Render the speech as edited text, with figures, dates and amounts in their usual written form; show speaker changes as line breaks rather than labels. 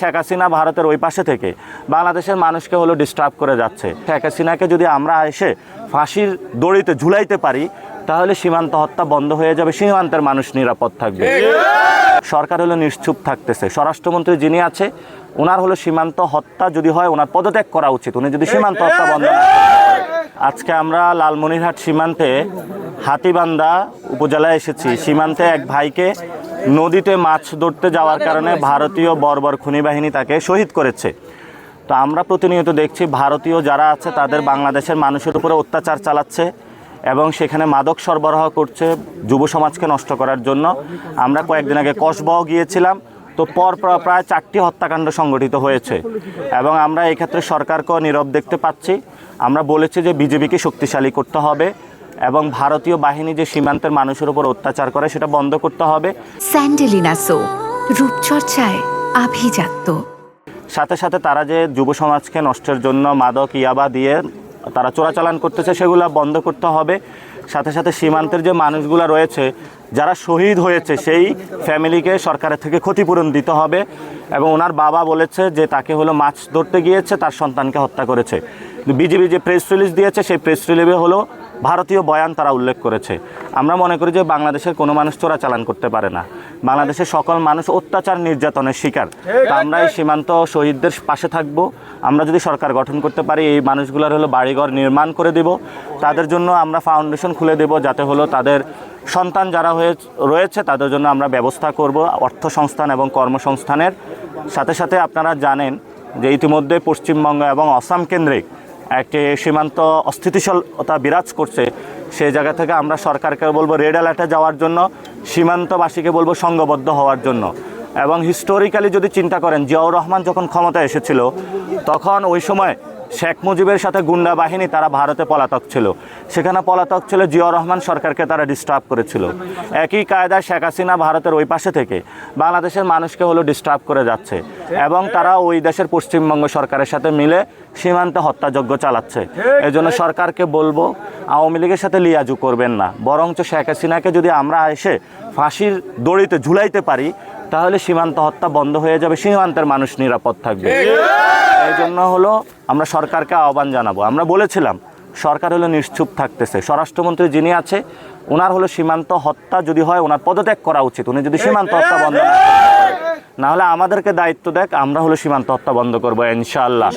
শেখ হাসিনা ভারতের ওই পাশে থেকে বাংলাদেশের মানুষকে হলো ডিস্টার্ব করে যাচ্ছে। শেখ হাসিনাকে যদি আমরা এসে ফাঁসির দড়িতে ঝুলাইতে পারি তাহলে সীমান্ত হত্যা বন্ধ হয়ে যাবে, সীমান্তের মানুষ নিরাপদ থাকবে। সরকার হলো নিশ্চুপ থাকতেছে। স্বরাষ্ট্রমন্ত্রী যিনি আছে ওনার হলো সীমান্ত হত্যা যদি হয় ওনার পদত্যাগ করা উচিত, উনি যদি সীমান্ত হত্যা বন্ধ না করেন। আজকে আমরা লালমনিরহাট সীমান্তে হাতীবান্ধা উপজেলায় এসেছি। সীমান্তে এক ভাইকে নদীতে মাছ ধরতে যাওয়ার কারণে ভারতীয় বর্বর খুনি বাহিনী তাকে শহীদ করেছে। তো আমরা প্রতিনিয়ত দেখছি ভারতীয় যারা আছে তাদের বাংলাদেশের মানুষের উপরে অত্যাচার চালাচ্ছে এবং সেখানে মাদক সরবরাহ করছে যুব সমাজকে নষ্ট করার জন্য। আমরা কয়েকদিন আগে কসবাও গিয়েছিলাম, তো প্রায় 4টি হত্যাকাণ্ড সংগঠিত হয়েছে এবং আমরা এই ক্ষেত্রে সরকারকেও নীরব দেখতে পাচ্ছি। আমরা বলেছি যে বিজেপিকে শক্তিশালী করতে হবে এবং ভারতীয় বাহিনী যে সীমান্তের মানুষের উপর অত্যাচার করে সেটা বন্ধ করতে হবে।
স্যান্ডেলিনা সো, রূপচর্চায় আভিজাত্য।
সাথে সাথে তারা যে যুব সমাজকে নষ্টের জন্য মাদক ইয়াবা দিয়ে তারা চোরাচালান করতেছে সেগুলো বন্ধ করতে হবে। সাথে সাথে সীমান্তের যে মানুষগুলো রয়েছে যারা শহীদ হয়েছে সেই ফ্যামিলিকে সরকারের থেকে ক্ষতিপূরণ দিতে হবে। এবং ওনার বাবা বলেছে যে তাকে হলো মাছ ধরতে গিয়েছে, তার সন্তানকে হত্যা করেছে। বিজেপি যে প্রেস রিলিজ দিয়েছে সেই প্রেস রিলিজে হলো ভারতীয় বয়ান তারা উল্লেখ করেছে। আমরা মনে করি যে বাংলাদেশের কোনো মানুষ চোরাচালান করতে পারে না, বাংলাদেশের সকল মানুষ অত্যাচার নির্যাতনের শিকার। তা আমরা এই সীমান্ত শহীদদের পাশে থাকব। আমরা যদি সরকার গঠন করতে পারি এই মানুষগুলোর হলো বাড়িঘর নির্মাণ করে দেব, তাদের জন্য আমরা ফাউন্ডেশন খুলে দেব যাতে হলো তাদের সন্তান যারা রয়েছে তাদের জন্য আমরা ব্যবস্থা করব অর্থ সংস্থান এবং কর্মসংস্থানের। সাথে সাথে আপনারা জানেন যে ইতিমধ্যে পশ্চিমবঙ্গ এবং আসাম কেন্দ্রিক একটি সীমান্ত অস্থিতিশীলতা বিরাজ করছে। সেই জায়গা থেকে আমরা সরকারকে বলবো রেড অ্যালার্টে যাওয়ার জন্য, সীমান্তবাসীকে বলবো সংঘবদ্ধ হওয়ার জন্য। এবং হিস্টোরিক্যালি যদি চিন্তা করেন জিয়াউর রহমান যখন ক্ষমতায় এসেছিল তখন ওই সময় শেখ মুজিবের সাথে গুন্ডা বাহিনী তারা ভারতে পলাতক ছিল, সেখানে পলাতক ছিল জিয়াউর রহমান সরকারকে তারা ডিস্টার্ব করেছিল। একই কায়দায় শেখ হাসিনা ভারতের ওই পাশে থেকে বাংলাদেশের মানুষকে হলো ডিস্টার্ব করে যাচ্ছে এবং তারা ওই দেশের পশ্চিমবঙ্গ সরকারের সাথে মিলে সীমান্তে হত্যাযজ্ঞ চালাচ্ছে। এই জন্য সরকারকে বলবো আওয়ামী লীগের সাথে লিয়াজু করবেন না, বরঞ্চ শেখ হাসিনাকে যদি আমরা এসে ফাঁসির দড়িতে ঝুলাইতে পারি তাহলে সীমান্ত হত্যা বন্ধ হয়ে যাবে, সীমান্তের মানুষ নিরাপদ থাকবে। এই জন্য হলো আমরা সরকারকে আহ্বান জানাবো। আমরা বলেছিলাম সরকার হলো নিশ্চুপ থাকতেছে। স্বরাষ্ট্রমন্ত্রী যিনি আছে ওনার হলো সীমান্ত হত্যা যদি হয় ওনার পদত্যাগ করা উচিত, উনি যদি সীমান্ত হত্যা বন্ধ না হলে আমাদেরকে দায়িত্ব দেখ, আমরা হলো সীমান্ত হত্যা বন্ধ করবো ইনশাআল্লাহ।